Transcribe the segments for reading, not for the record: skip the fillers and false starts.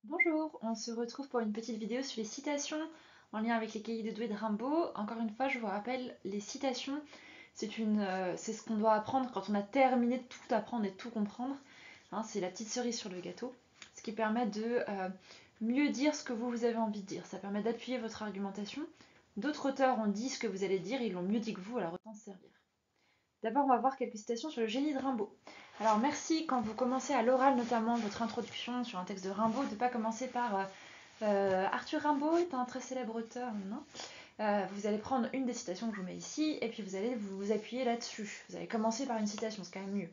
Bonjour, on se retrouve pour une petite vidéo sur les citations en lien avec les cahiers de Douai de Rimbaud. Encore une fois, je vous rappelle, les citations, c'est ce qu'on doit apprendre quand on a terminé de tout apprendre et de tout comprendre. Hein, c'est la petite cerise sur le gâteau, ce qui permet de mieux dire ce que vous avez envie de dire. Ça permet d'appuyer votre argumentation. D'autres auteurs ont dit ce que vous allez dire, ils l'ont mieux dit que vous, alors autant se servir. D'abord, on va voir quelques citations sur le génie de Rimbaud. Alors, merci quand vous commencez à l'oral, notamment votre introduction sur un texte de Rimbaud, de ne pas commencer par Arthur Rimbaud est un très célèbre auteur, non. Vous allez prendre une des citations que je vous mets ici et puis vous allez vous appuyer là-dessus. Vous allez commencer par une citation, c'est quand même mieux.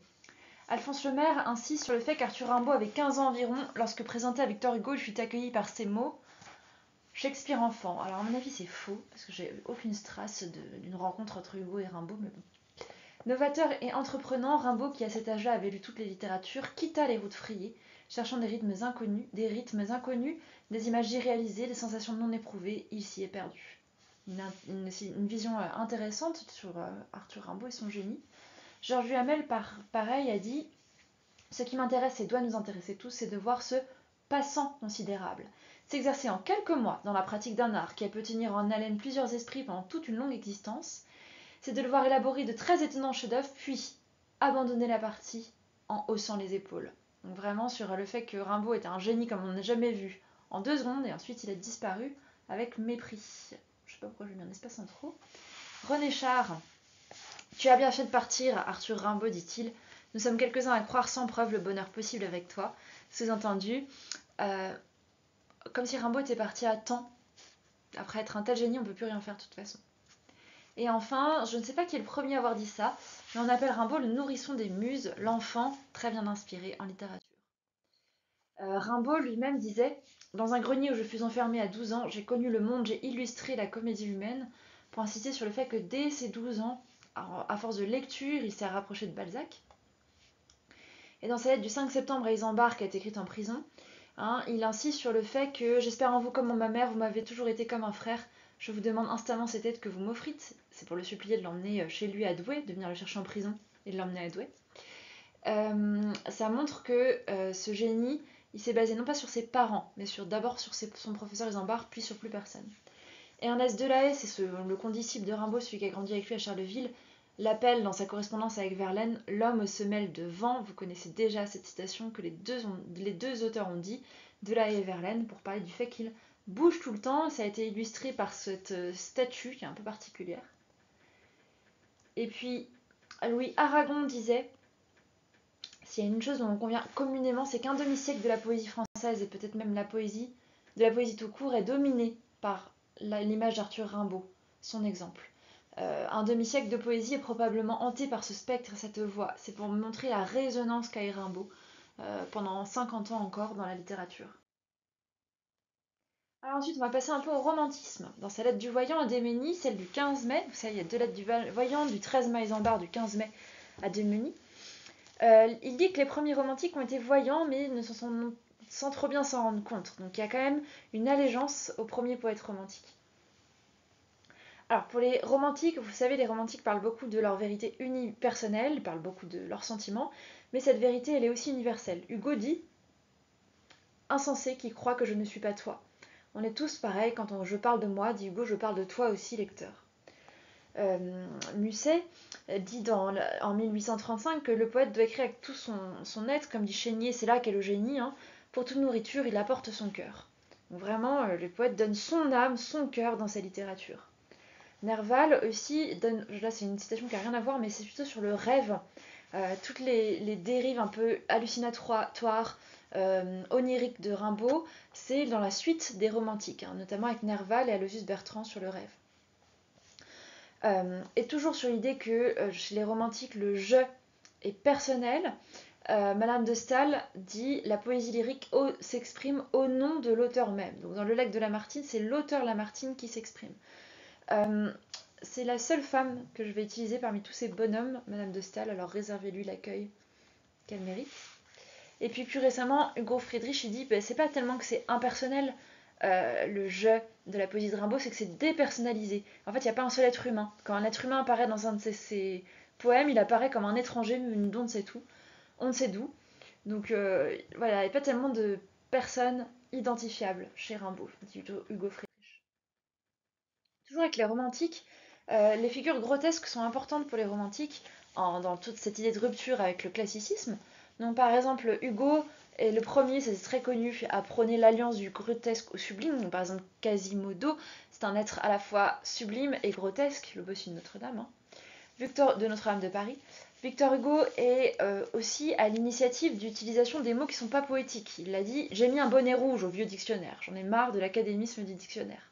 Alphonse Lemaire insiste sur le fait qu'Arthur Rimbaud avait 15 ans environ lorsque présenté à Victor Hugo, il fut accueilli par ces mots Shakespeare enfant. Alors, à mon avis, c'est faux parce que j'ai aucune trace d'une rencontre entre Hugo et Rimbaud, mais bon. Novateur et entreprenant, Rimbaud, qui à cet âge-là avait lu toutes les littératures, quitta les routes frayées, cherchant des rythmes inconnus, des images irréalisées, des sensations non éprouvées, il s'y est perdu. Une vision intéressante sur Arthur Rimbaud et son génie. Georges Duhamel, pareil, a dit ce qui m'intéresse et doit nous intéresser tous, c'est de voir ce passant considérable s'exercer en quelques mois dans la pratique d'un art qui a pu tenir en haleine plusieurs esprits pendant toute une longue existence, c'est de le voir élaborer de très étonnants chefs-d'œuvre, puis abandonner la partie en haussant les épaules. Donc vraiment sur le fait que Rimbaud était un génie comme on n'a jamais vu en 2 secondes, et ensuite il a disparu avec mépris. Je sais pas pourquoi j'ai mis un espace en trop. René Char, tu as bien fait de partir, Arthur Rimbaud, dit-il. Nous sommes quelques-uns à croire sans preuve le bonheur possible avec toi. Sous-entendu, euh, comme si Rimbaud était parti à temps. Après être un tel génie, on ne peut plus rien faire de toute façon. Et enfin, je ne sais pas qui est le premier à avoir dit ça, mais on appelle Rimbaud le nourrisson des muses, l'enfant très bien inspiré en littérature. Rimbaud lui-même disait dans un grenier où je fus enfermé à 12 ans, j'ai connu le monde, j'ai illustré la comédie humaine, pour insister sur le fait que dès ses 12 ans, à force de lecture, il s'est rapproché de Balzac. Et dans sa lettre du 5 septembre à Isambard, qui a été écrite en prison, hein, il insiste sur le fait que j'espère en vous comme en ma mère, vous m'avez toujours été comme un frère. Je vous demande instamment cette aide que vous m'offrîtes. C'est pour le supplier de l'emmener chez lui à Douai, de venir le chercher en prison et de l'emmener à Douai. Ça montre que ce génie, il s'est basé non pas sur ses parents, mais d'abord sur son professeur Isambard, puis sur plus personne. Et Ernest Delahaye, c'est le condisciple de Rimbaud, celui qui a grandi avec lui à Charleville, l'appelle dans sa correspondance avec Verlaine l'homme aux semelles de vent. Vous connaissez déjà cette citation que les deux auteurs ont dit, Delahaye et Verlaine, pour parler du fait qu'il bouge tout le temps. Ça a été illustré par cette statue qui est un peu particulière. Et puis, Louis Aragon disait s'il y a une chose dont on convient communément, c'est qu'un demi-siècle de la poésie française, et peut-être même de la poésie tout court, est dominé par l'image d'Arthur Rimbaud, son exemple. Un demi-siècle de poésie est probablement hanté par ce spectre et cette voix. C'est pour montrer la résonance qu'a eu Rimbaud pendant 50 ans encore dans la littérature. Alors ensuite, on va passer un peu au romantisme. Dans sa lettre du voyant à Déménie, celle du 15 mai, vous savez, il y a deux lettres du voyant, du 13 mai à Isambard, du 15 mai à Déménie. Il dit que les premiers romantiques ont été voyants, mais ne sans trop bien s'en rendre compte. Donc il y a quand même une allégeance aux premiers poètes romantiques. Alors pour les romantiques, vous savez, les romantiques parlent beaucoup de leur vérité personnelle, ils parlent beaucoup de leurs sentiments, mais cette vérité, elle est aussi universelle. Hugo dit insensé qui croit que je ne suis pas toi. On est tous pareils, quand je parle de moi, dit Hugo, je parle de toi aussi, lecteur. Musset dit en 1835 que le poète doit écrire avec tout son être, comme dit Chénier, c'est là qu'est le génie, hein. Pour toute nourriture, il apporte son cœur. Donc vraiment, le poète donne son âme, son cœur dans sa littérature. Nerval aussi donne, là c'est une citation qui n'a rien à voir, mais c'est plutôt sur le rêve, toutes les dérives un peu hallucinatoires, oniriques de Rimbaud, c'est dans la suite des romantiques, hein, notamment avec Nerval et Aloysius Bertrand sur le rêve. Et toujours sur l'idée que chez les romantiques, le je est personnel, Madame de Staël dit la poésie lyrique s'exprime au nom de l'auteur même. Donc dans le Lac de Lamartine, c'est l'auteur Lamartine qui s'exprime. C'est la seule femme que je vais utiliser parmi tous ces bonhommes, Madame de Staël, alors réservez-lui l'accueil qu'elle mérite. Et puis plus récemment, Hugo Friedrich, il dit bah, c'est pas tellement que c'est impersonnel, le jeu de la poésie de Rimbaud, c'est que c'est dépersonnalisé. En fait, il n'y a pas un seul être humain. Quand un être humain apparaît dans un de ses poèmes, il apparaît comme un étranger venu d'on ne sait où, on ne sait d'où. Donc voilà, il n'y a pas tellement personne identifiable chez Rimbaud, dit Hugo Friedrich. Toujours avec les romantiques, les figures grotesques sont importantes pour les romantiques dans toute cette idée de rupture avec le classicisme. Donc par exemple, Hugo est le premier, c'est très connu, à prôner l'alliance du grotesque au sublime. Donc, par exemple, Quasimodo, c'est un être à la fois sublime et grotesque, le bossu de Notre-Dame, hein. De Notre-Dame de Paris. Victor Hugo est aussi à l'initiative d'utilisation des mots qui ne sont pas poétiques. Il a dit « J'ai mis un bonnet rouge au vieux dictionnaire, j'en ai marre de l'académisme du dictionnaire ».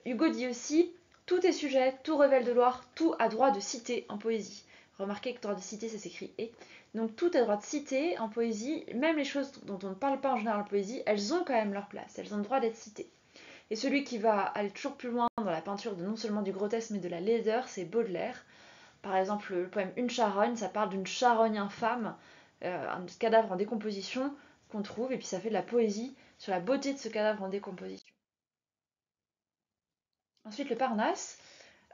Hugo dit aussi « Tout est sujet, tout révèle de Loire, tout a droit de citer en poésie ». Remarquez que droit de citer, ça s'écrit « et ». Donc tout a droit de citer en poésie, même les choses dont on ne parle pas en général en poésie, elles ont quand même leur place, elles ont le droit d'être citées. Et celui qui va aller toujours plus loin dans la peinture de non seulement du grotesque mais de la laideur, c'est Baudelaire. Par exemple, le poème Une charogne, ça parle d'une charogne infâme, un cadavre en décomposition qu'on trouve, et puis ça fait de la poésie sur la beauté de ce cadavre en décomposition. Ensuite, le Parnasse.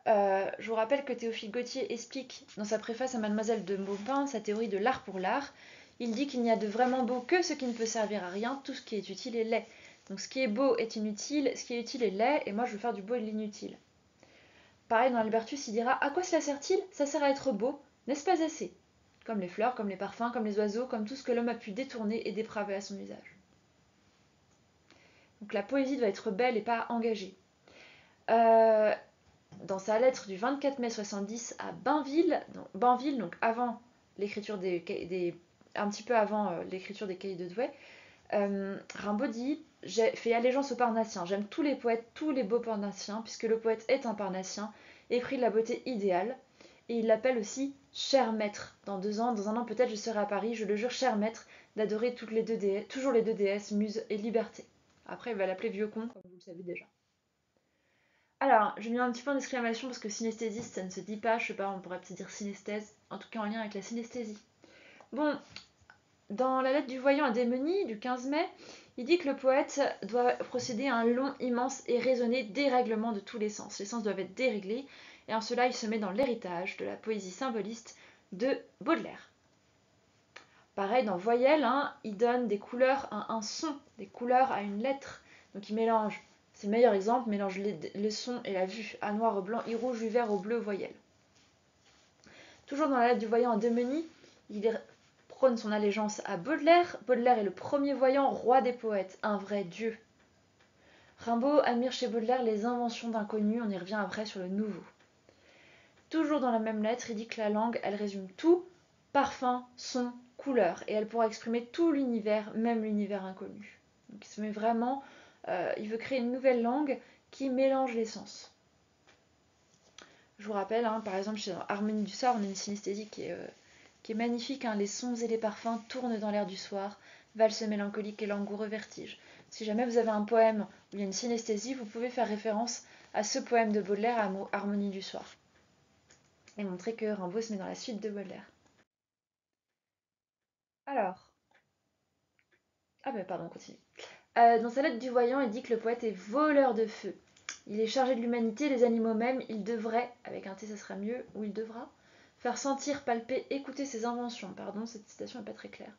Je vous rappelle que Théophile Gautier explique dans sa préface à Mademoiselle de Maupin sa théorie de l'art pour l'art. Il dit qu'il n'y a de vraiment beau que ce qui ne peut servir à rien, tout ce qui est utile est laid. Donc ce qui est beau est inutile, ce qui est utile est laid, et moi je veux faire du beau et de l'inutile. Pareil dans Albertus, il dira « À quoi cela sert-il? Ça sert à être beau, n'est-ce pas assez ?» Comme les fleurs, comme les parfums, comme les oiseaux, comme tout ce que l'homme a pu détourner et dépraver à son usage. Donc la poésie doit être belle et pas engagée. Dans sa lettre du 24 mai 70 à Banville, donc avant l'écriture un petit peu avant l'écriture des Cahiers de Douai, Rimbaud dit « J'ai fait allégeance aux Parnassiens, j'aime tous les poètes, tous les beaux Parnassiens, puisque le poète est un Parnassien, épris de la beauté idéale. » Et il l'appelle aussi « cher maître ». Dans 2 ans, dans 1 an peut-être, je serai à Paris, je le jure, cher maître, d'adorer toujours les deux déesses, Muse et Liberté. Après, il va l'appeler vieux con, comme vous le savez déjà. Alors, j'ai mis un petit point d'exclamation parce que synesthésiste, ça ne se dit pas, je sais pas, on pourrait peut-être dire synesthèse, en tout cas en lien avec la synesthésie. Bon, dans la lettre du voyant à Démenie, du 15 mai, il dit que le poète doit procéder à un long, immense et raisonné dérèglement de tous les sens. Les sens doivent être déréglés, et en cela il se met dans l'héritage de la poésie symboliste de Baudelaire. Pareil, dans Voyelle, hein, il donne des couleurs à un son, des couleurs à une lettre. Donc il mélange, c'est le meilleur exemple, mélange le son et la vue, à noir au blanc, i rouge, u vert au bleu, voyelle. Toujours dans la lettre du voyant à Démenie, il prône son allégeance à Baudelaire. Baudelaire est le premier voyant, roi des poètes, un vrai dieu. Rimbaud admire chez Baudelaire les inventions d'inconnus, on y revient après sur le nouveau. Toujours dans la même lettre, il dit que la langue, elle résume tout, parfum, son, couleur, et elle pourra exprimer tout l'univers, même l'univers inconnu. Donc il se met vraiment, il veut créer une nouvelle langue qui mélange les sens. Je vous rappelle, hein, par exemple, chez Harmonie du soir, on a une synesthésie qui est magnifique, hein, les sons et les parfums tournent dans l'air du soir, valse mélancolique et langoureux vertige. Si jamais vous avez un poème où il y a une synesthésie, vous pouvez faire référence à ce poème de Baudelaire, à Harmonie du soir, et montrer que Rimbaud se met dans la suite de Baudelaire. Alors, on continue. Dans sa lettre du voyant, il dit que le poète est voleur de feu. Il est chargé de l'humanité, des animaux même, il devrait, avec un T ça sera mieux, ou il devra, faire sentir, palper, écouter ses inventions. Pardon, cette citation n'est pas très claire.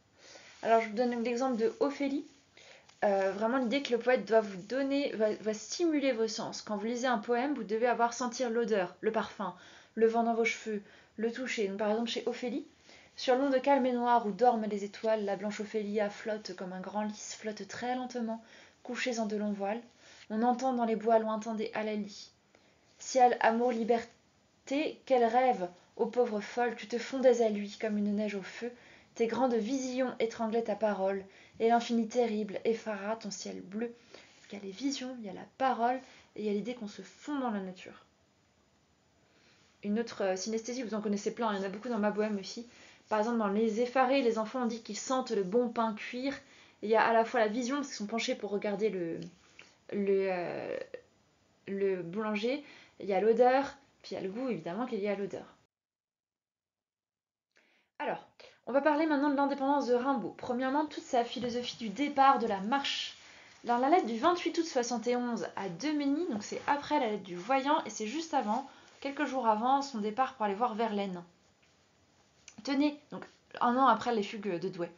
Alors je vous donne l'exemple de Ophélie. Vraiment l'idée que le poète doit vous donner, va stimuler vos sens. Quand vous lisez un poème, vous devez avoir sentir l'odeur, le parfum, le vent dans vos cheveux, le toucher. Donc, par exemple chez Ophélie, sur l'onde calme et noire où dorment les étoiles, la blanche Ophélia flotte comme un grand lys, flotte très lentement, couchée en de longs voiles. On entend dans les bois lointains des halalis. Ciel, amour, liberté, quel rêve, ô pauvre folle, tu te fondais à lui comme une neige au feu. Tes grandes visions étranglaient ta parole, et l'infini terrible effara ton ciel bleu. Il y a les visions, il y a la parole, et il y a l'idée qu'on se fond dans la nature. Une autre synesthésie, vous en connaissez plein, il y en a beaucoup dans ma bohème aussi. Par exemple, dans Les Effarés, les enfants ont dit qu'ils sentent le bon pain cuire. Et il y a à la fois la vision, parce qu'ils sont penchés pour regarder le boulanger, il y a l'odeur, puis il y a le goût évidemment qu'il y a l'odeur. Alors, on va parler maintenant de l'indépendance de Rimbaud. Premièrement, toute sa philosophie du départ, de la marche. Dans la lettre du 28 août 71 à Demény, donc c'est après la lettre du voyant, et c'est juste avant, quelques jours avant, son départ pour aller voir Verlaine. Tenez, donc 1 an après les fugues de Douai.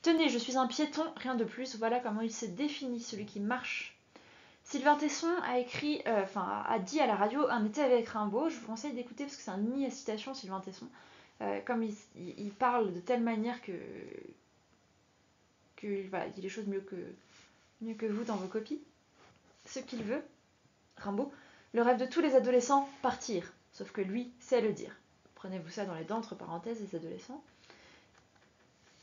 Tenez, je suis un piéton, rien de plus, voilà comment il se définit, celui qui marche. Sylvain Tesson a dit à la radio un été avec Rimbaud. Je vous conseille d'écouter parce que c'est un nid à citation, Sylvain Tesson. Comme il parle de telle manière que voilà, il dit les choses mieux que vous dans vos copies. Ce qu'il veut, Rimbaud, le rêve de tous les adolescents, partir. Sauf que lui sait le dire. Prenez-vous ça dans les dents, entre parenthèses, les adolescents.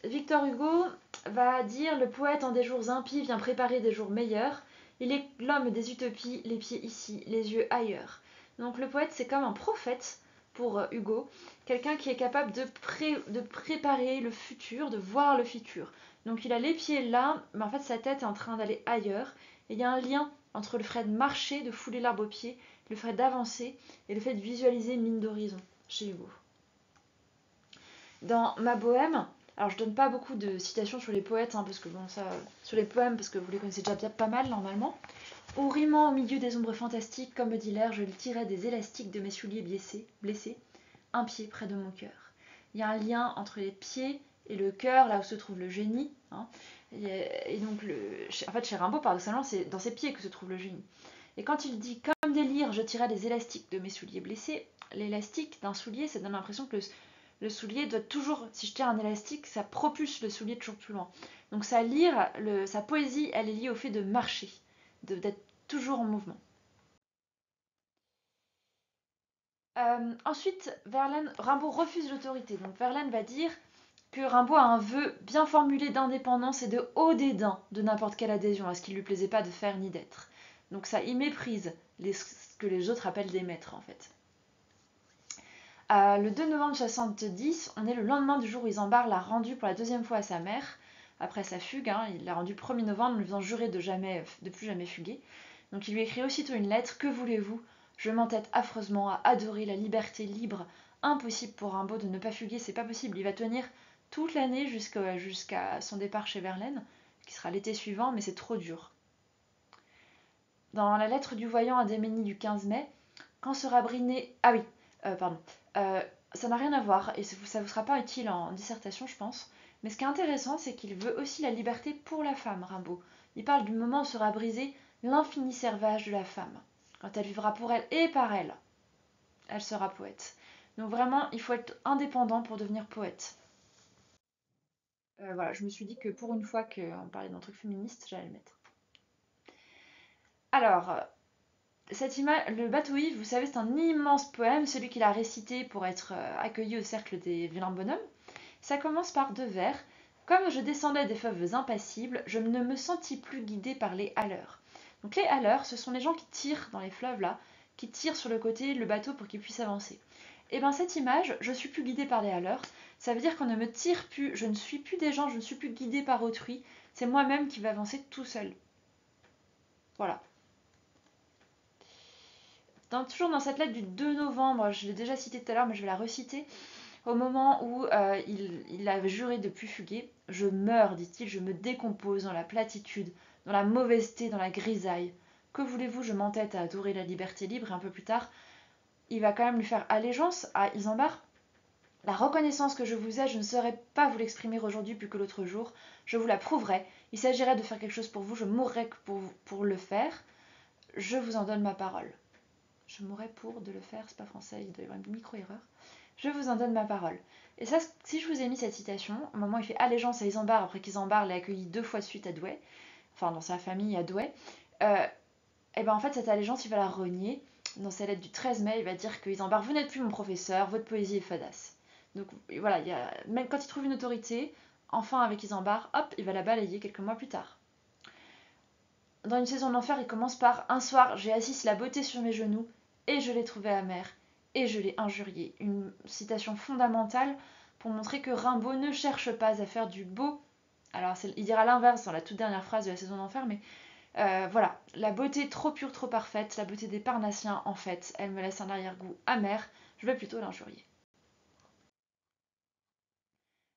Victor Hugo va dire: le poète en des jours impies vient préparer des jours meilleurs. Il est l'homme des utopies, les pieds ici, les yeux ailleurs. Donc le poète, c'est comme un prophète pour Hugo, quelqu'un qui est capable de préparer le futur, de voir le futur. Donc il a les pieds là, mais en fait sa tête est en train d'aller ailleurs. Et il y a un lien entre le fait de marcher, de fouler l'arbre aux pieds, le fait d'avancer et le fait de visualiser une ligne d'horizon chez Hugo. Dans Ma Bohème, alors je donne pas beaucoup de citations sur les poètes, parce que bon, ça, sur les poèmes, parce que vous les connaissez déjà bien pas mal normalement. Au rimant au milieu des ombres fantastiques, comme me dit l'air, je tirais des élastiques de mes souliers blessés, un pied près de mon cœur. Il y a un lien entre les pieds et le cœur, là où se trouve le génie. Et donc, en fait, chez Rimbaud, paradoxalement, c'est dans ses pieds que se trouve le génie. Et quand il dit comme des lyres, je tirais des élastiques de mes souliers blessés, l'élastique d'un soulier, ça donne l'impression que le soulier doit toujours, si je tire un élastique, ça propulse le soulier toujours plus loin. Donc sa lyre, sa poésie, elle est liée au fait de marcher, d'être toujours en mouvement. Ensuite, Rimbaud refuse l'autorité. Donc Verlaine va dire que Rimbaud a un vœu bien formulé d'indépendance et de haut dédain de n'importe quelle adhésion à ce qui ne lui plaisait pas de faire ni d'être. Donc ça, il méprise ce que les autres appellent des maîtres en fait. Le 2 novembre 70, on est le lendemain du jour où Isambard l'a rendu pour la deuxième fois à sa mère, après sa fugue. Il l'a rendu le 1er novembre, lui faisant jurer de plus jamais fuguer. Donc il lui écrit aussitôt une lettre: que voulez-vous? Je m'entête affreusement à adorer la liberté libre. Impossible pour Rimbaud de ne pas fuguer, c'est pas possible. Il va tenir toute l'année jusqu'à son départ chez Verlaine, qui sera l'été suivant, mais c'est trop dur. Dans la lettre du voyant à Déménie du 15 mai, quand sera briné... Ah oui, pardon. Ça n'a rien à voir et ça vous sera pas utile en dissertation, je pense. Mais ce qui est intéressant, c'est qu'il veut aussi la liberté pour la femme, Rimbaud. Il parle du moment où sera brisé l'infini servage de la femme. Quand elle vivra pour elle et par elle, elle sera poète. Donc vraiment, il faut être indépendant pour devenir poète. Voilà, je me suis dit que pour une fois qu'on parlait d'un truc féministe, j'allais le mettre. Alors, cette image, le bateau ivre, vous savez, c'est un immense poème, celui qu'il a récité pour être accueilli au cercle des vilains bonhommes. Ça commence par 2 vers. Comme je descendais des feuves impassibles, je ne me sentis plus guidée par les haleurs. Donc les haleurs, ce sont les gens qui tirent dans les fleuves là, qui tirent sur le côté le bateau pour qu'il puisse avancer. Et bien cette image, je suis plus guidée par les haleurs, ça veut dire qu'on ne me tire plus, je ne suis plus des gens, je ne suis plus guidée par autrui, c'est moi-même qui vais avancer tout seul. Voilà. Toujours dans cette lettre du 2 novembre, je l'ai déjà citée tout à l'heure, mais je vais la reciter. Au moment où il a juré de plus fuguer, je meurs, dit-il, je me décompose dans la platitude, dans la mauvaiseté, dans la grisaille. Que voulez-vous, je m'entête à adorer la liberté libre, et un peu plus tard, il va quand même lui faire allégeance à Isambard. La reconnaissance que je vous ai, je ne saurais pas vous l'exprimer aujourd'hui plus que l'autre jour. Je vous la prouverai. Il s'agirait de faire quelque chose pour vous, je mourrais pour le faire. Je vous en donne ma parole. Je mourrais pour de le faire, c'est pas français, il doit y avoir une micro-erreur. Je vous en donne ma parole. Et ça, si je vous ai mis cette citation, au moment où il fait allégeance à Isambard, après qu'Isambard l'ait accueilli 2 fois de suite à Douai, enfin dans sa famille à Douai, et ben en fait cette allégeance il va la renier. Dans sa lettre du 13 mai, il va dire que Isambard, vous n'êtes plus mon professeur, votre poésie est fadasse. Donc voilà, même quand il trouve une autorité, enfin avec Isambard, hop, il va la balayer quelques mois plus tard. Dans Une saison d'enfer, il commence par: un soir, j'ai assis la beauté sur mes genoux, et je l'ai trouvée amère, et je l'ai injuriée. Une citation fondamentale pour montrer que Rimbaud ne cherche pas à faire du beau. Alors, il dira l'inverse dans la toute dernière phrase de La saison d'enfer, mais voilà, la beauté trop pure, trop parfaite, la beauté des Parnassiens, en fait, elle me laisse un arrière-goût amer, je vais plutôt l'injurier.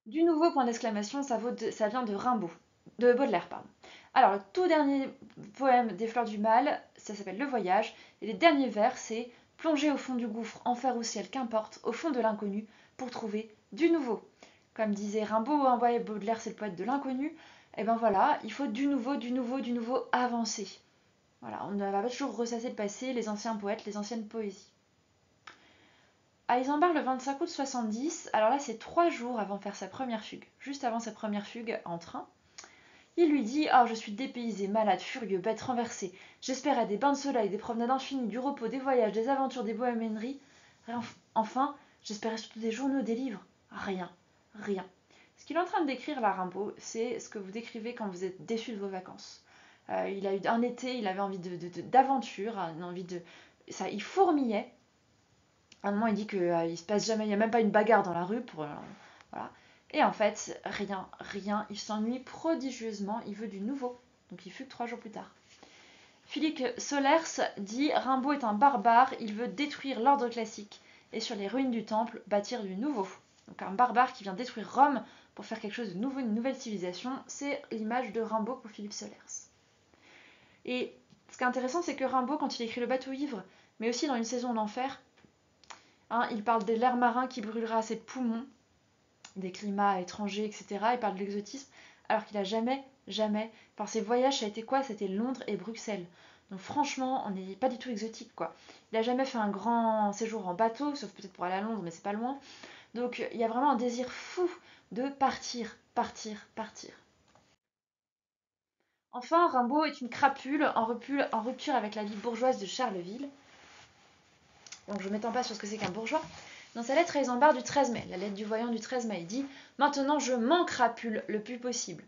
Du nouveau point d'exclamation, ça vient de Rimbaud, de Baudelaire, pardon. Alors, le tout dernier poème des Fleurs du Mal, ça s'appelle Le Voyage, et les derniers vers, c'est: plonger au fond du gouffre, enfer ou ciel, qu'importe, au fond de l'inconnu, pour trouver du nouveau. Comme disait Rimbaud, hein, ouais, Baudelaire c'est le poète de l'inconnu. Et ben voilà, il faut du nouveau, du nouveau, du nouveau avancer. Voilà, on ne va pas toujours ressasser le passé, les anciens poètes, les anciennes poésies. À Isambard le 25 août 70, alors là c'est 3 jours avant de faire sa première fugue, juste avant sa première fugue en train, il lui dit: Ah, je suis dépaysé, malade, furieux, bête renversée. J'espère à des bains de soleil, des promenades infinies, du repos, des voyages, des aventures, des bohémienneries. Enfin, j'espérais surtout des journaux, des livres. Rien, rien. Ce qu'il est en train de décrire là, Rimbaud, c'est ce que vous décrivez quand vous êtes déçu de vos vacances. Il a eu un été, il avait envie d'aventure, une envie de. Ça, il fourmillait. À un moment, il dit qu'il il se passe jamais, il n'y a même pas une bagarre dans la rue pour. Voilà. Et en fait, rien, rien. Il s'ennuie prodigieusement, il veut du nouveau. Donc il fugue 3 jours plus tard. Philippe Solers dit: Rimbaud est un barbare, il veut détruire l'ordre classique et sur les ruines du temple bâtir du nouveau. Donc un barbare qui vient détruire Rome pour faire quelque chose de nouveau, une nouvelle civilisation, c'est l'image de Rimbaud pour Philippe Solers. Et ce qui est intéressant, c'est que Rimbaud, quand il écrit Le bateau ivre, mais aussi dans Une saison d'enfer, hein, il parle de l'air marin qui brûlera ses poumons, des climats étrangers, etc. Il parle de l'exotisme, alors qu'il a jamais, jamais, par ses voyages, ça a été quoi? C'était Londres et Bruxelles. Donc franchement, on n'est pas du tout exotique, quoi. Il a jamais fait un grand séjour en bateau, sauf peut-être pour aller à Londres, mais c'est pas loin. Donc il y a vraiment un désir fou de partir, partir, partir. Enfin, Rimbaud est une crapule en rupture avec la vie bourgeoise de Charleville. Donc je ne m'étends pas sur ce que c'est qu'un bourgeois. Dans sa lettre à Isambard du 13 mai, la lettre du voyant du 13 mai, il dit: Maintenant je m'encrapule le plus possible.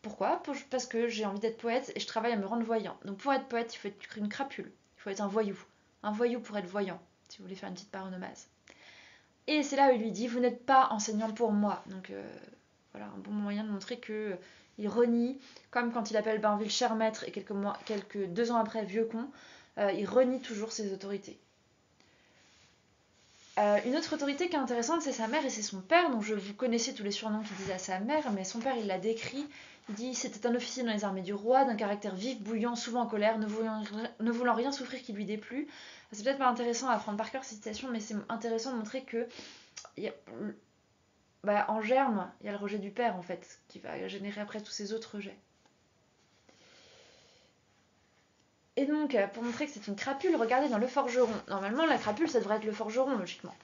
Pourquoi? Parce que j'ai envie d'être poète et je travaille à me rendre voyant. Donc pour être poète, il faut être une crapule. Il faut être un voyou. Un voyou pour être voyant, si vous voulez faire une petite paronomase. Et c'est là où il lui dit: Vous n'êtes pas enseignant pour moi. Donc voilà, un bon moyen de montrer que il renie, comme quand il appelle Bainville cher maître et quelques 2 ans après vieux con, il renie toujours ses autorités. Une autre autorité qui est intéressante, c'est sa mère et c'est son père. Donc vous connaissez tous les surnoms qu'il disait à sa mère, mais son père, il l'a décrit. Il dit: C'était un officier dans les armées du roi, d'un caractère vif, bouillant, souvent en colère, ne voulant rien souffrir qui lui déplût. C'est peut-être pas intéressant à prendre par cœur cette citation, mais c'est intéressant de montrer que en germe, il y a le rejet du père, en fait, qui va générer après tous ces autres rejets. Et donc, pour montrer que c'est une crapule, regardez dans Le Forgeron. Normalement, la crapule, ça devrait être le forgeron, logiquement.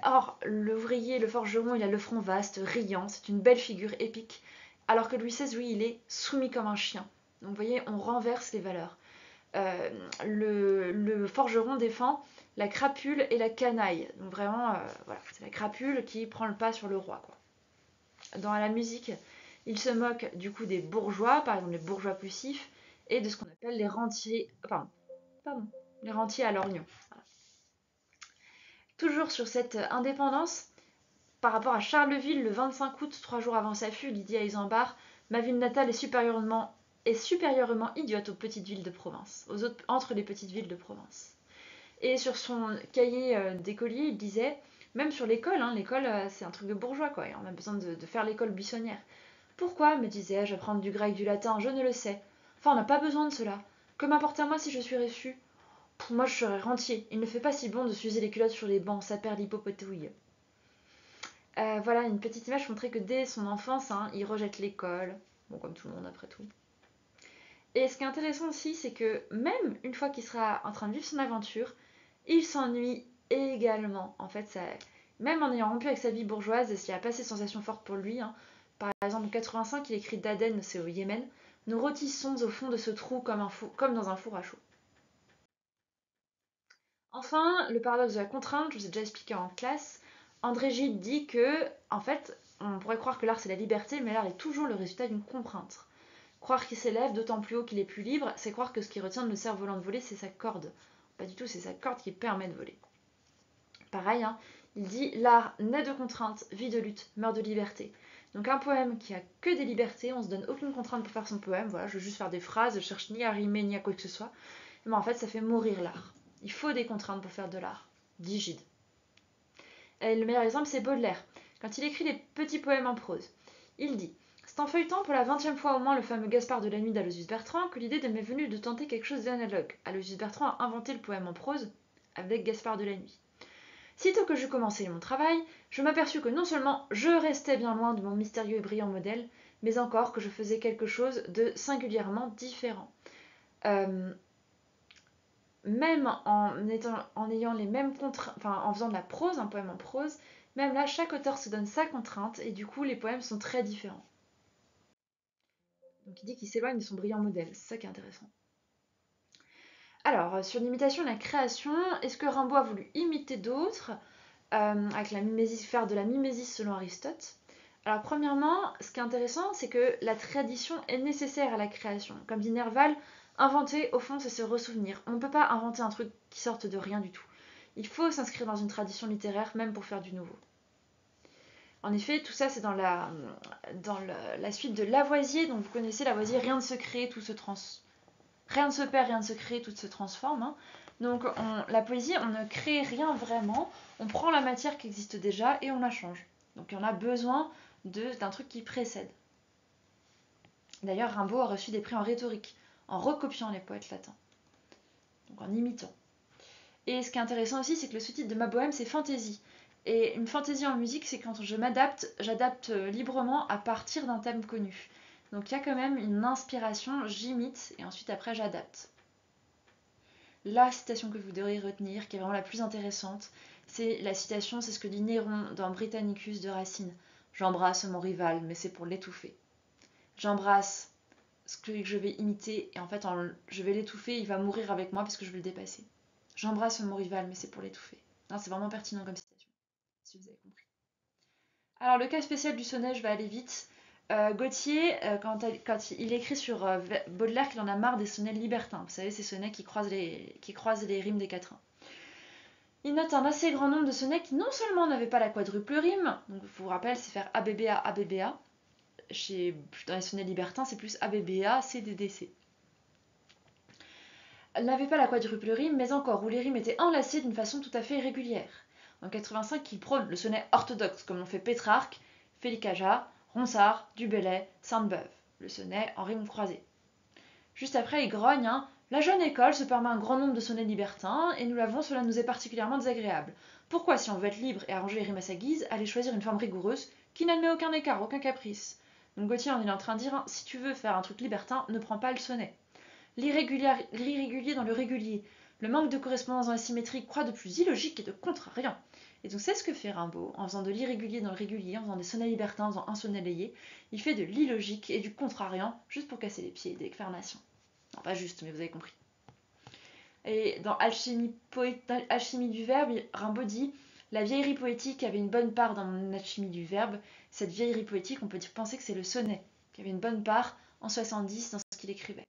Or, l'ouvrier, le forgeron, il a le front vaste, riant, c'est une belle figure épique. Alors que Louis XVI, lui, il est soumis comme un chien. Donc, vous voyez, on renverse les valeurs. Le forgeron défend la crapule et la canaille. Donc, vraiment, voilà, c'est la crapule qui prend le pas sur le roi, quoi. Dans la musique, il se moque du coup des bourgeois, par exemple les bourgeois poussifs, et de ce qu'on appelle les rentiers, les rentiers à lorgnon. Voilà. Toujours sur cette indépendance, par rapport à Charleville, le 25 août, 3 jours avant sa fugue, il dit à Isambard: Ma ville natale est supérieurement idiote aux petites villes de province, entre les petites villes de province. Et sur son cahier d'écolier, il disait, même sur l'école, hein, l'école c'est un truc de bourgeois, quoi, et on a besoin de faire l'école buissonnière. Pourquoi, me disais-je, apprendre du grec, du latin? Je ne le sais. Enfin, on n'a pas besoin de cela. Que m'importe à moi si je suis reçu? Pour moi, je serais rentier. Il ne fait pas si bon de s'user les culottes sur les bancs, ça perd l'hippopotouille. Voilà une petite image pour montrer que dès son enfance, hein, il rejette l'école. Bon, comme tout le monde après tout. Et ce qui est intéressant aussi, c'est que même une fois qu'il sera en train de vivre son aventure, il s'ennuie également. En fait, même en ayant rompu avec sa vie bourgeoise, il n'y a pas ces sensations fortes pour lui. Hein. Par exemple, en 85, il écrit d'Aden, c'est au Yémen: Nous rôtissons au fond de ce trou comme dans un four à chaud. Enfin, le paradoxe de la contrainte, je vous ai déjà expliqué en classe. André Gide dit que, en fait, on pourrait croire que l'art c'est la liberté, mais l'art est toujours le résultat d'une contrainte. Croire qu'il s'élève d'autant plus haut qu'il est plus libre, c'est croire que ce qui retient le cerf-volant de voler, c'est sa corde. Pas du tout, c'est sa corde qui permet de voler. Pareil, hein, il dit: L'art naît de contraintes, vit de lutte, meurt de liberté. Donc un poème qui a que des libertés, on se donne aucune contrainte pour faire son poème, voilà, je veux juste faire des phrases, je cherche ni à rimer ni à quoi que ce soit. Mais en fait, ça fait mourir l'art. Il faut des contraintes pour faire de l'art, dit Gide. Et le meilleur exemple, c'est Baudelaire. Quand il écrit des petits poèmes en prose, il dit: C'est en feuilletant pour la 20e fois au moins le fameux Gaspard de la nuit d'Aloysius Bertrand que l'idée m'est venue de tenter quelque chose d'analogue. Aloysius Bertrand a inventé le poème en prose avec Gaspard de la nuit. Sitôt que je commençai mon travail, je m'aperçus que non seulement je restais bien loin de mon mystérieux et brillant modèle, mais encore que je faisais quelque chose de singulièrement différent. Même en ayant les mêmes contraintes, enfin en faisant de la prose, un poème en prose, même là, chaque auteur se donne sa contrainte et du coup, les poèmes sont très différents. Donc il dit qu'il s'éloigne de son brillant modèle, c'est ça qui est intéressant. Alors, sur l'imitation et la création, est-ce que Rimbaud a voulu imiter d'autres avec la mimésis, faire de la mimésis selon Aristote? Alors, premièrement, ce qui est intéressant, c'est que la tradition est nécessaire à la création. Comme dit Nerval, inventer, au fond, c'est se ressouvenir. On ne peut pas inventer un truc qui sorte de rien du tout. Il faut s'inscrire dans une tradition littéraire, même pour faire du nouveau. En effet, tout ça, c'est dans la suite de Lavoisier. Donc, vous connaissez Lavoisier, rien ne se crée, tout se rien ne se perd, rien ne se crée, tout se transforme. Hein. Donc la poésie, on ne crée rien vraiment, on prend la matière qui existe déjà et on la change. Donc on a besoin d'un truc qui précède. D'ailleurs, Rimbaud a reçu des prix en rhétorique, en recopiant les poètes latins, donc en imitant. Et ce qui est intéressant aussi, c'est que le sous-titre de ma bohème, c'est fantaisie. Et une fantaisie en musique, c'est quand je m'adapte, j'adapte librement à partir d'un thème connu. Donc il y a quand même une inspiration, j'imite, et ensuite après j'adapte. La citation que vous devriez retenir, qui est vraiment la plus intéressante, c'est la citation, c'est ce que dit Néron dans Britannicus de Racine. J'embrasse mon rival, mais c'est pour l'étouffer. J'embrasse ce que je vais imiter, et en fait, je vais l'étouffer, il va mourir avec moi parce que je vais le dépasser. J'embrasse mon rival, mais c'est pour l'étouffer. C'est vraiment pertinent comme citation, si vous avez compris. Alors, le cas spécial du sonnet, je vais aller vite. Gautier, quand il écrit sur Baudelaire qu'il en a marre des sonnets libertins, vous savez, ces sonnets qui croisent les rimes des quatrains. Il note un assez grand nombre de sonnets qui non seulement n'avaient pas la quadruple rime, donc je vous rappelle, c'est faire ABBA, ABBA. Dans les sonnets libertins, c'est plus ABBA, CDDC. N'avaient pas la quadruple rime, mais encore où les rimes étaient enlacées d'une façon tout à fait irrégulière. En 85, il prône le sonnet orthodoxe, comme l'ont fait Pétrarque, Félicajah, Ronsard, Du Bellay, Sainte-Beuve, le sonnet en rime croisée. Juste après, il grogne, la jeune école se permet un grand nombre de sonnets libertins, et nous l'avons, cela nous est particulièrement désagréable. Pourquoi, si on veut être libre et arranger les rimes à sa guise, aller choisir une forme rigoureuse qui n'admet aucun écart, aucun caprice? Donc Gautier, il est en train de dire, si tu veux faire un truc libertin, ne prends pas le sonnet. L'irrégulier dans le régulier, le manque de correspondance dans la symétrie croit de plus illogique et de contrariant. Et donc c'est ce que fait Rimbaud, en faisant de l'irrégulier dans le régulier, en faisant des sonnets libertins, en faisant un sonnet layé, il fait de l'illogique et du contrariant, juste pour casser les pieds d'Exfernation. Non, pas juste, mais vous avez compris. Et dans Alchimie du Verbe, Rimbaud dit « La vieillerie poétique avait une bonne part dans mon alchimie du Verbe. Cette vieillerie poétique, on peut penser que c'est le sonnet, qui avait une bonne part en 70 dans ce qu'il écrivait. »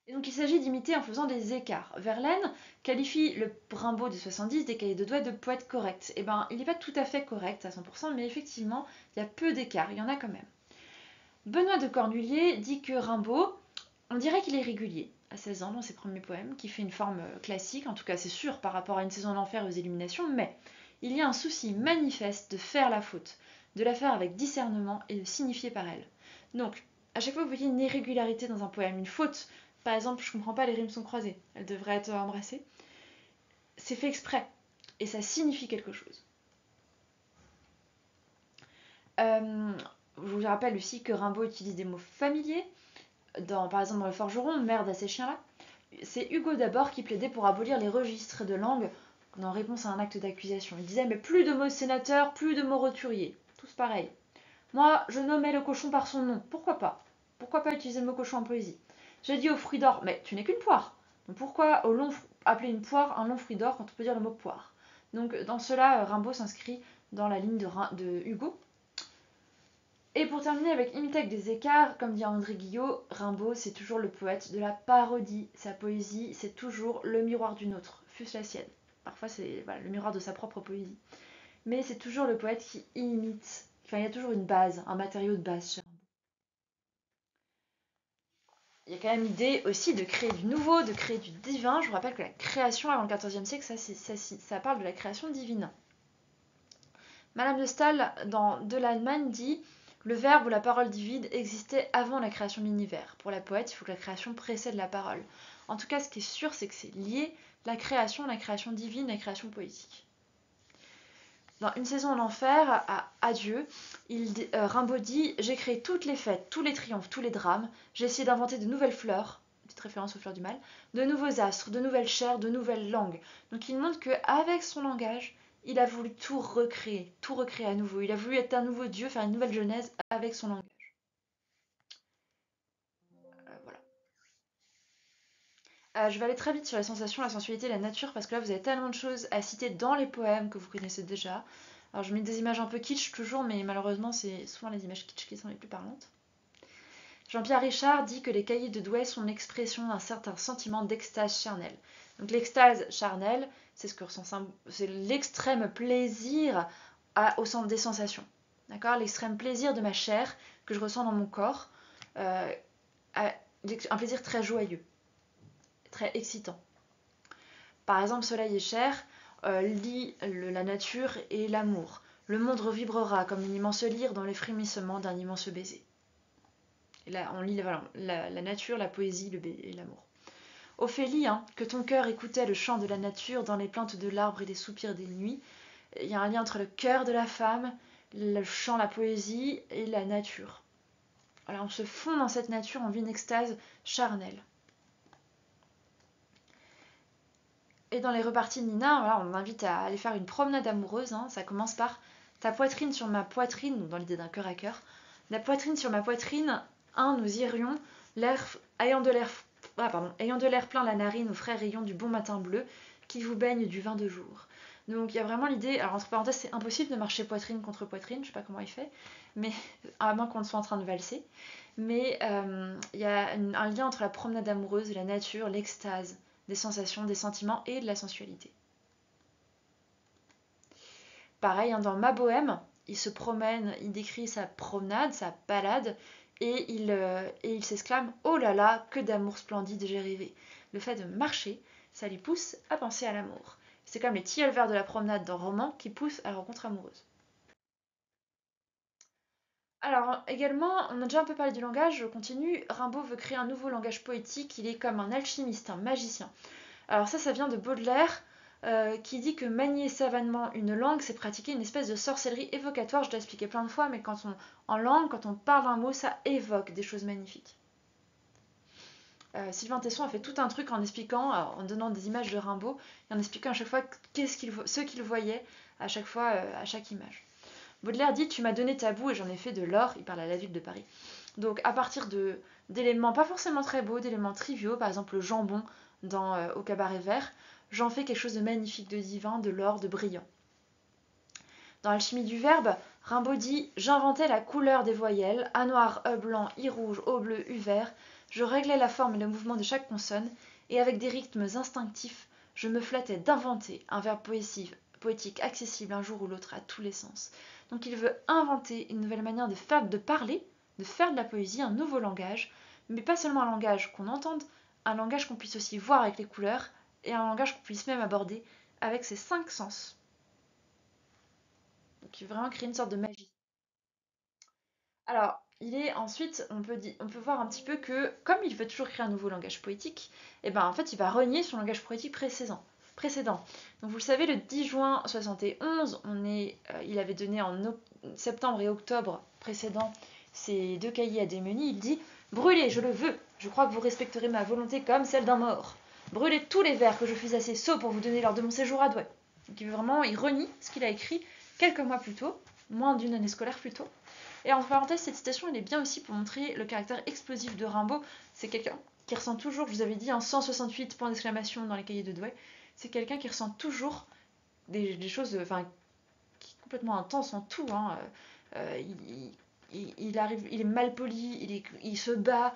Et donc il s'agit d'imiter en faisant des écarts. Verlaine qualifie le Rimbaud des 70 des cahiers de doigts de poète correct. Eh bien, il n'est pas tout à fait correct à 100%, mais effectivement, il y a peu d'écarts, il y en a quand même. Benoît de Cornulier dit que Rimbaud, on dirait qu'il est régulier, à 16 ans dans ses premiers poèmes, qui fait une forme classique, en tout cas c'est sûr par rapport à une saison d'enfer et aux illuminations, mais il y a un souci manifeste de faire la faute, de la faire avec discernement et de signifier par elle. Donc, à chaque fois que vous voyez une irrégularité dans un poème, une faute, par exemple, je comprends pas, les rimes sont croisées, elles devraient être embrassées, c'est fait exprès, et ça signifie quelque chose. Je vous rappelle aussi que Rimbaud utilise des mots familiers, par exemple dans Le Forgeron, merde à ces chiens-là. C'est Hugo d'abord qui plaidait pour abolir les registres de langue en réponse à un acte d'accusation. Il disait mais plus de mots sénateur, plus de mots roturiers. Tous pareil. Moi, je nommais le cochon par son nom. Pourquoi pas? Pourquoi pas utiliser le mot cochon en poésie? J'ai dit au fruit d'or, mais tu n'es qu'une poire. Donc pourquoi appeler une poire un long fruit d'or quand on peut dire le mot poire? Donc dans cela, Rimbaud s'inscrit dans la ligne de Hugo. Et pour terminer avec imiter avec des écarts, comme dit André Guillot, Rimbaud c'est toujours le poète de la parodie. Sa poésie c'est toujours le miroir d'une autre, fût-ce la sienne. Parfois c'est le miroir de sa propre poésie. Mais c'est toujours le poète qui imite. Enfin il y a toujours une base, un matériau de base chez Rimbaud. Il y a quand même l'idée aussi de créer du nouveau, de créer du divin. Je vous rappelle que la création avant le XIVe siècle, ça parle de la création divine. Madame de Staël, dans De l'Allemagne, dit « Le verbe ou la parole divine existait avant la création de l'univers. Pour la poète, il faut que la création précède la parole. » En tout cas, ce qui est sûr, c'est que c'est lié, la création divine, la création poétique. Dans Une saison en enfer, à Adieu, Rimbaud dit « J'ai créé toutes les fêtes, tous les triomphes, tous les drames. J'ai essayé d'inventer de nouvelles fleurs, petite référence aux fleurs du mal, de nouveaux astres, de nouvelles chairs, de nouvelles langues. » Donc il montre qu'avec son langage, il a voulu tout recréer à nouveau. Il a voulu être un nouveau Dieu, faire une nouvelle genèse avec son langage. Voilà. Je vais aller très vite sur les sensations, la sensualité, la nature, parce que là vous avez tellement de choses à citer dans les poèmes que vous connaissez déjà. Alors je mets des images un peu kitsch toujours, mais malheureusement c'est souvent les images kitsch qui sont les plus parlantes. Jean-Pierre Richard dit que les cahiers de Douai sont l'expression d'un certain sentiment d'extase charnelle. Donc l'extase charnelle, c'est ce que ressent, c'est l'extrême plaisir au centre des sensations. D'accord, l'extrême plaisir de ma chair que je ressens dans mon corps, un plaisir très joyeux, très excitant. Par exemple, Soleil et Chair lie la nature et l'amour. Le monde revibrera comme une immense lyre dans les frémissements d'un immense baiser. Et là, on lit la nature, la poésie et l'amour. Ophélie, que ton cœur écoutait le chant de la nature dans les plaintes de l'arbre et les soupirs des nuits. Il y a un lien entre le cœur de la femme, le chant, la poésie et la nature. Voilà, on se fond dans cette nature, on vit une extase charnelle. Et dans les reparties de Nina, voilà, on invite à aller faire une promenade amoureuse. Ça commence par ta poitrine sur ma poitrine, dans l'idée d'un cœur à cœur. La poitrine sur ma poitrine, nous irions, ayant de l'air plein la narine aux frais rayons du bon matin bleu, qui vous baigne du vin de jour. Donc il y a vraiment l'idée, alors entre parenthèses, c'est impossible de marcher poitrine contre poitrine, je sais pas comment il fait, mais à moins qu'on soit en train de valser. Mais il y a un lien entre la promenade amoureuse et la nature, l'extase, des sensations, des sentiments et de la sensualité. Pareil, dans Ma Bohème, il se promène, il décrit sa promenade, sa balade, et il s'exclame « Oh là là, que d'amour splendide j'ai rêvé !» Le fait de marcher, ça lui pousse à penser à l'amour. C'est comme les tilleuls verts de la promenade dans Roman qui poussent à la rencontre amoureuse. Alors également, on a déjà un peu parlé du langage, je continue. Rimbaud veut créer un nouveau langage poétique, il est comme un alchimiste, un magicien. Alors ça vient de Baudelaire, qui dit que manier savamment une langue, c'est pratiquer une espèce de sorcellerie évocatoire. Je l'ai expliqué plein de fois, mais en langue, quand on parle un mot, ça évoque des choses magnifiques. Sylvain Tesson a fait tout un truc en expliquant, en donnant des images de Rimbaud, et en expliquant à chaque fois ce qu'il voyait à chaque fois, à chaque image. Baudelaire dit « Tu m'as donné ta boue et j'en ai fait de l'or », il parle à la ville de Paris. Donc à partir d'éléments pas forcément très beaux, d'éléments triviaux, par exemple le jambon au cabaret vert, j'en fais quelque chose de magnifique, de divin, de l'or, de brillant. Dans L'alchimie du verbe, Rimbaud dit « J'inventais la couleur des voyelles, A noir, E blanc, I rouge, O bleu, U vert, je réglais la forme et le mouvement de chaque consonne, et avec des rythmes instinctifs, je me flattais d'inventer un verbe poétique accessible un jour ou l'autre à tous les sens. » Donc il veut inventer une nouvelle manière de parler, de faire de la poésie, un nouveau langage, mais pas seulement un langage qu'on entende, un langage qu'on puisse aussi voir avec les couleurs, et un langage qu'on puisse même aborder avec ses 5 sens. Donc il veut vraiment créer une sorte de magie. Alors, ensuite, on peut voir un petit peu que, comme il veut toujours créer un nouveau langage poétique, en fait, il va renier son langage poétique précédent. Donc vous le savez, le 10 juin 71, il avait donné en septembre et octobre précédent ses 2 cahiers à Démeny, il dit « Brûlez, je le veux, je crois que vous respecterez ma volonté comme celle d'un mort. Brûlez tous les vers que je fus assez sot pour vous donner lors de mon séjour à Douai. » Donc il renie ce qu'il a écrit quelques mois plus tôt, moins d'une année scolaire plus tôt. Et entre parenthèses, cette citation, elle est bien aussi pour montrer le caractère explosif de Rimbaud. C'est quelqu'un qui ressent toujours, je vous avais dit, 168 points d'exclamation dans les cahiers de Douai. C'est quelqu'un qui ressent toujours des choses, qui est complètement intense en tout. Il est mal poli, il se bat,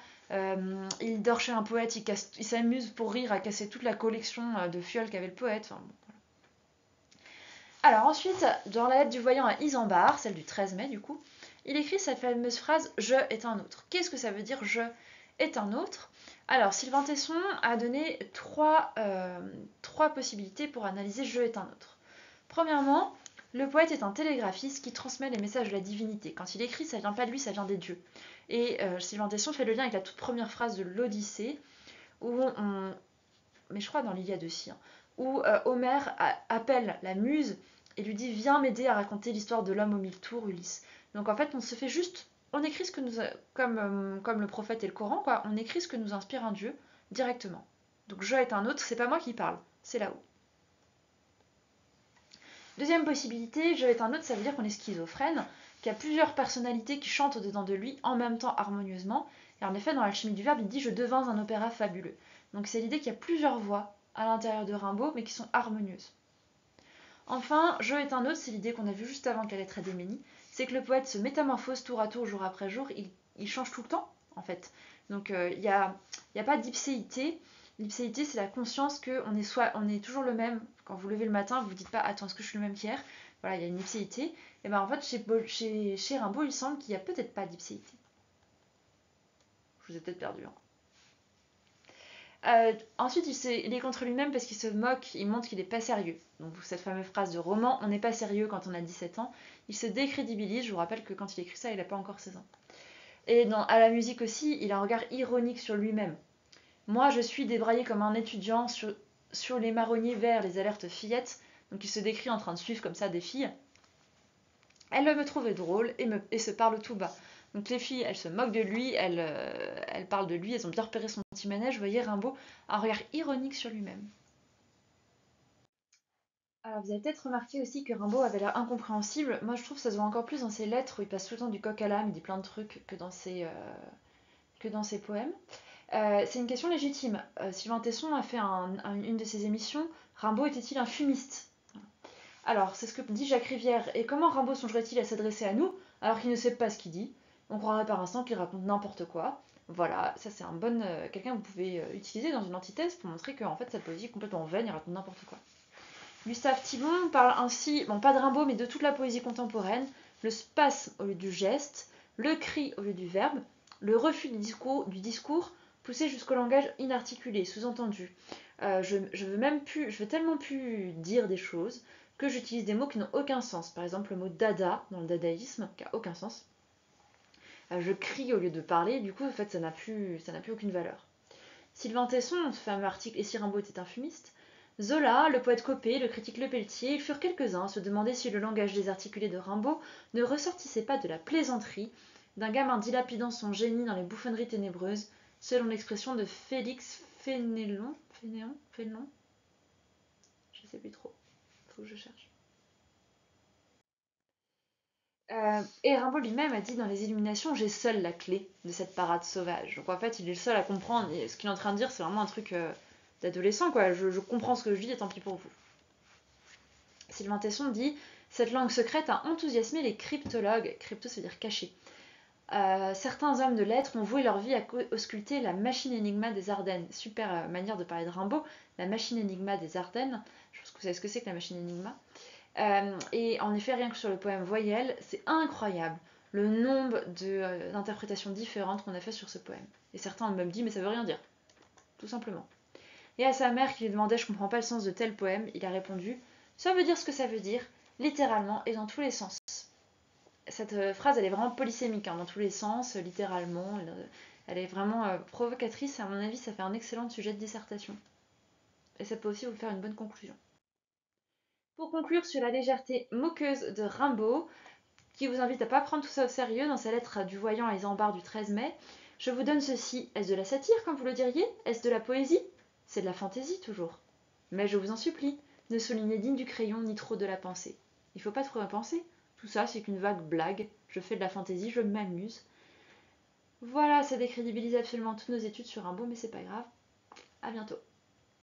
il dort chez un poète, il s'amuse pour rire à casser toute la collection de fioles qu'avait le poète. Enfin, bon, voilà. Alors ensuite, dans la lettre du voyant à Isambard, celle du 13 mai du coup, il écrit cette fameuse phrase « Je est un autre ». Qu'est-ce que ça veut dire « Je est un autre » Alors, Sylvain Tesson a donné trois possibilités pour analyser « Je est un autre ». Premièrement, le poète est un télégraphiste qui transmet les messages de la divinité. Quand il écrit, ça vient pas de lui, ça vient des dieux. Et Sylvain Tesson fait le lien avec la toute première phrase de l'Odyssée, où mais je crois dans l'Iliade aussi, hein, où Homère appelle la muse et lui dit viens m'aider à raconter l'histoire de l'homme aux mille tours, Ulysse. Donc en fait, on se fait juste, on écrit ce que nous, comme le prophète et le Coran, quoi, on écrit ce que nous inspire un dieu directement. Donc je est un autre, c'est pas moi qui parle, c'est là-haut. Deuxième possibilité, je est un autre, ça veut dire qu'on est schizophrène, qu'il y a plusieurs personnalités qui chantent au-dedans de lui en même temps harmonieusement. Et en effet, dans l'alchimie du verbe, il dit je devins un opéra fabuleux. Donc c'est l'idée qu'il y a plusieurs voix à l'intérieur de Rimbaud, mais qui sont harmonieuses. Enfin, je est un autre, c'est l'idée qu'on a vue juste avant qu'elle ait trait d'Éménie, c'est que le poète se métamorphose tour à tour, jour après jour, il change tout le temps, en fait. Donc il n'y a pas d'ipséité. L'ipséité, c'est la conscience qu'on est, on est toujours le même. Quand vous levez le matin, vous ne vous dites pas attends, est-ce que je suis le même qu'hier? Voilà, il y a une ipséité. Et bien en fait, chez Rimbaud, il semble qu'il n'y a peut-être pas d'ipséité. Je vous ai peut-être perdu. Hein. Ensuite, il est contre lui-même parce qu'il se moque, il montre qu'il n'est pas sérieux. Donc cette fameuse phrase de roman, on n'est pas sérieux quand on a 17 ans. Il se décrédibilise, je vous rappelle que quand il écrit ça, il n'a pas encore 16 ans. Et à la musique aussi, il a un regard ironique sur lui-même. Moi, je suis débraillé comme un étudiant sur les marronniers verts, les alertes fillettes. Donc il se décrit en train de suivre comme ça des filles. Elle me trouvait drôle et se parle tout bas. Donc les filles, elles se moquent de lui, elles parlent de lui, elles ont bien repéré son petit manège. Vous voyez, Rimbaud a un regard ironique sur lui-même. Alors vous avez peut-être remarqué aussi que Rimbaud avait l'air incompréhensible. Moi je trouve que ça se voit encore plus dans ses lettres où il passe tout le temps du coq à l'âne, il dit plein de trucs que dans ses poèmes. C'est une question légitime. Sylvain Tesson a fait une de ses émissions. Rimbaud était-il un fumiste? Alors, c'est ce que dit Jacques Rivière. Et comment Rimbaud songerait-il à s'adresser à nous alors qu'il ne sait pas ce qu'il dit? On croirait par instant qu'il raconte n'importe quoi. Voilà, ça c'est un bon quelqu'un que vous pouvez utiliser dans une antithèse pour montrer que en fait sa poésie est complètement vaine, il raconte n'importe quoi. Gustave Thibon parle ainsi, bon pas de Rimbaud mais de toute la poésie contemporaine, le spasme au lieu du geste, le cri au lieu du verbe, le refus du discours poussé jusqu'au langage inarticulé, sous-entendu. Je veux tellement plus dire des choses que j'utilise des mots qui n'ont aucun sens. Par exemple, le mot dada dans le dadaïsme, qui n'a aucun sens. Je crie au lieu de parler, du coup, en fait, ça n'a plus aucune valeur. Sylvain Tesson, ce fameux article Et si Rimbaud était un fumiste? Zola, le poète Copé, le critique Lepelletier, ils furent quelques-uns à se demander si le langage désarticulé de Rimbaud ne ressortissait pas de la plaisanterie, d'un gamin dilapidant son génie dans les bouffonneries ténébreuses, selon l'expression de Félix Fénéon, je sais plus trop, faut que je cherche. Et Rimbaud lui-même a dit dans Les Illuminations, j'ai seul la clé de cette parade sauvage. Donc en fait, il est le seul à comprendre. Et ce qu'il est en train de dire, c'est vraiment un truc d'adolescent, quoi. Je comprends ce que je dis et tant pis pour vous. Sylvain Tesson dit cette langue secrète a enthousiasmé les cryptologues. Crypto, ça veut dire caché. Certains hommes de lettres ont voué leur vie à ausculter la machine énigma des Ardennes. Super manière de parler de Rimbaud. La machine énigma des Ardennes. Je pense que vous savez ce que c'est que la machine énigma. Et en effet, rien que sur le poème Voyelle, c'est incroyable le nombre d'interprétations différentes qu'on a fait sur ce poème. Et certains ont même dit, mais ça veut rien dire, tout simplement. Et à sa mère qui lui demandait, je comprends pas le sens de tel poème, il a répondu, ça veut dire ce que ça veut dire, littéralement et dans tous les sens. Cette phrase, elle est vraiment polysémique, hein, dans tous les sens, littéralement. Elle est vraiment provocatrice, à mon avis, ça fait un excellent sujet de dissertation. Et ça peut aussi vous faire une bonne conclusion. Pour conclure sur la légèreté moqueuse de Rimbaud, qui vous invite à ne pas prendre tout ça au sérieux dans sa lettre du Voyant à Isambard du 13 mai, je vous donne ceci. Est-ce de la satire, comme vous le diriez? Est-ce de la poésie? C'est de la fantaisie, toujours. Mais je vous en supplie, ne soulignez digne du crayon ni trop de la pensée. Il ne faut pas trop la penser. Tout ça, c'est qu'une vague blague. Je fais de la fantaisie, je m'amuse. Voilà, ça décrédibilise absolument toutes nos études sur Rimbaud, mais c'est pas grave. À bientôt.